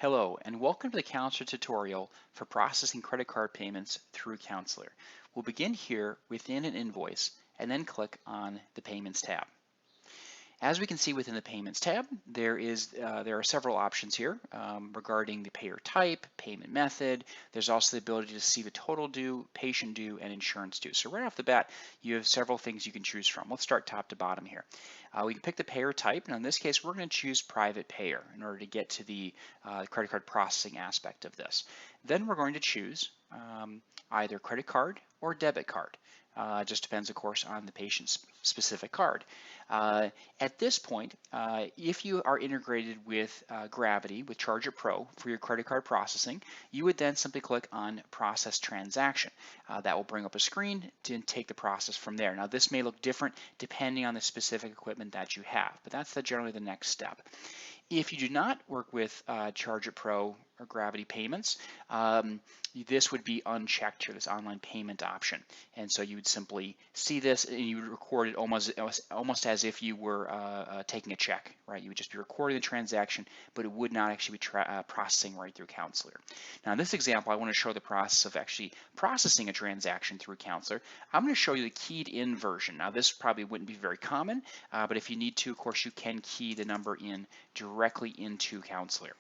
Hello, and welcome to the Counselor tutorial for processing credit card payments through Counselor. We'll begin here within an invoice and then click on the Payments tab. As we can see within the Payments tab, there are several options here regarding the payer type, payment method. There's also the ability to see the total due, patient due, and insurance due. So right off the bat, you have several things you can choose from. Let's start top to bottom here. We can pick the payer type. Now in this case, we're going to choose private payer in order to get to the credit card processing aspect of this. Then we're going to choose either credit card or debit card. Just depends, of course, on the patient's specific card. At this point, if you are integrated with Gravity, with Charge It Pro for your credit card processing, you would then simply click on Process Transaction. That will bring up a screen to take the process from there. Now, this may look different depending on the specific equipment that you have, but that's generally the next step. If you do not work with Charge It Pro or Gravity Payments, this would be unchecked here, this online payment option. And so you would simply see this and you would record it almost as if you were taking a check, right? You would just be recording the transaction, but it would not actually be processing right through Counselor. Now in this example, I want to show the process of actually processing a transaction through Counselor. I'm going to show you the keyed in version. Now this probably wouldn't be very common, but if you need to, of course, you can key the number in directly into Counselor.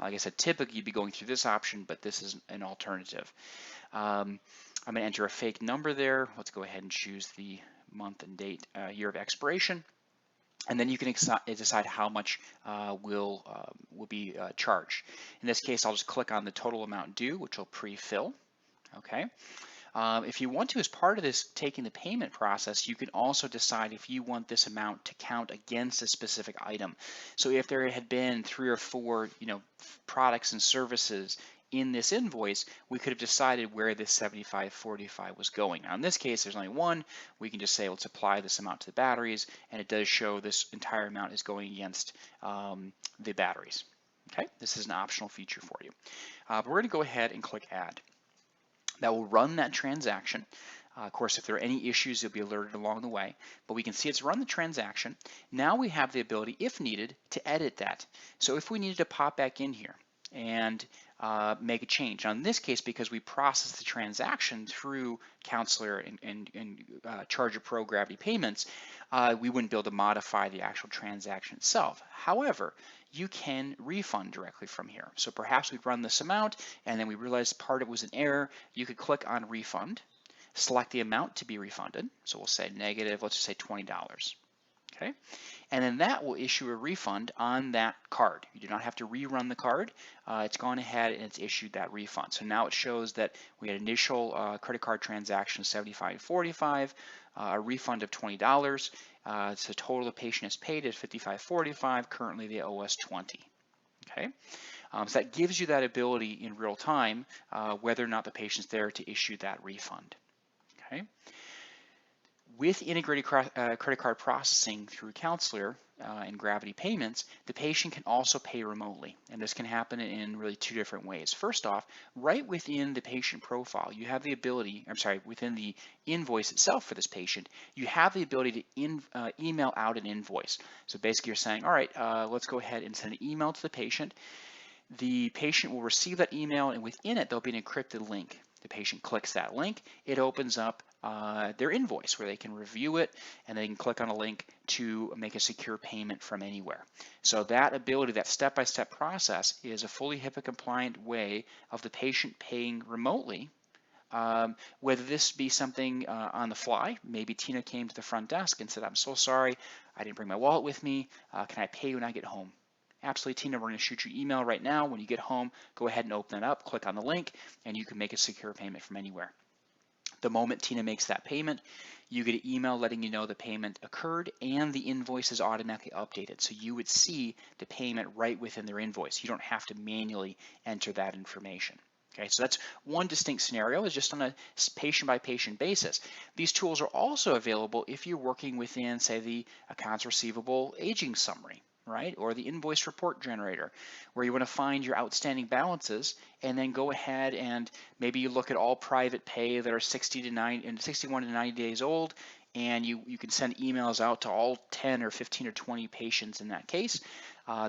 Like I said, typically you'd be going through this option, but this is an alternative. I'm going to enter a fake number there. Let's go ahead and choose the month and date, year of expiration, and then you can decide how much will be charged. In this case, I'll just click on the total amount due, which will pre-fill. Okay. If you want to, as part of this taking the payment process, you can also decide if you want this amount to count against a specific item. So if there had been 3 or 4, products and services in this invoice, we could have decided where this 75.45 was going. Now in this case, there's only one. We can just say, let's apply this amount to the batteries, and it does show this entire amount is going against the batteries. Okay, this is an optional feature for you. But we're going to go ahead and click Add. That will run that transaction. Of course, if there are any issues, you'll be alerted along the way, but we can see it's run the transaction. Now we have the ability, if needed, to edit that. So if we needed to pop back in here and make a change. Now in this case, because we process the transaction through Counselor and Charge It Pro Gravity Payments, we wouldn't be able to modify the actual transaction itself. However, you can refund directly from here. So perhaps we'd run this amount and then we realized part of it was an error. You could click on Refund, select the amount to be refunded. So we'll say negative, let's just say $20. Okay, and then that will issue a refund on that card. You do not have to rerun the card. It's gone ahead and it's issued that refund. So now it shows that we had initial credit card transaction of $75.45, a refund of $20. So the total the patient has paid is $55.45. Currently they owe us $20. Okay, so that gives you that ability in real time whether or not the patient's there to issue that refund. Okay. With integrated credit card processing through Counselor and Gravity Payments, the patient can also pay remotely. And this can happen in really 2 different ways. First off, right within the patient profile, you have the ability, within the invoice itself for this patient, you have the ability to email out an invoice. So basically you're saying, all right, let's go ahead and send an email to the patient. The patient will receive that email, and within it, there'll be an encrypted link. The patient clicks that link, it opens up their invoice where they can review it, and they can click on a link to make a secure payment from anywhere. So that ability, that step-by-step process, is a fully HIPAA compliant way of the patient paying remotely. Whether this be something on the fly, maybe Tina came to the front desk and said, I'm so sorry, I didn't bring my wallet with me, can I pay when I get home? Absolutely, Tina, we're going to shoot you an email right now. When you get home, go ahead and open it up, click on the link, and you can make a secure payment from anywhere. The moment Tina makes that payment, you get an email letting you know the payment occurred and the invoice is automatically updated. So you would see the payment right within their invoice. You don't have to manually enter that information. Okay, so that's one distinct scenario, is just on a patient-by-patient basis. These tools are also available if you're working within, say, the accounts receivable aging summary, right? Or the invoice report generator, where you want to find your outstanding balances and then go ahead and maybe you look at all private pay that are 61 to 90 days old and you can send emails out to all 10 or 15 or 20 patients in that case.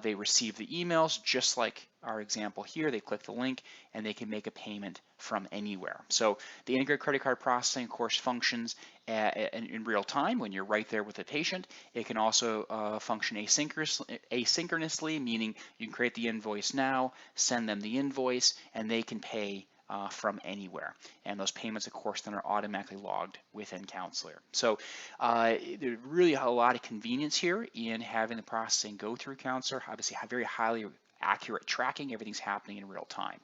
They receive the emails just like our example here. They click the link and they can make a payment from anywhere. So the integrated credit card processing, of course, functions in real time when you're right there with the patient. It can also function asynchronously, meaning you can create the invoice now, send them the invoice, and they can pay from anywhere. And those payments, of course, then are automatically logged within Counselor. So there's really a lot of convenience here in having the processing go through Counselor. Obviously, very highly accurate tracking. Everything's happening in real time.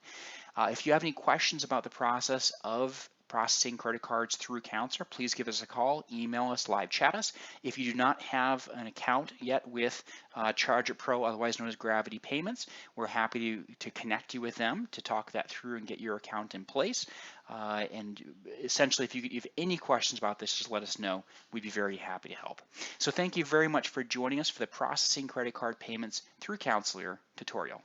If you have any questions about the process of processing credit cards through Counselor, please give us a call, email us, live chat us. If you do not have an account yet with Charge It Pro, otherwise known as Gravity Payments, we're happy to connect you with them to talk that through and get your account in place. And essentially, if you have any questions about this, just let us know. We'd be very happy to help. So thank you very much for joining us for the Processing Credit Card Payments through Counselor tutorial.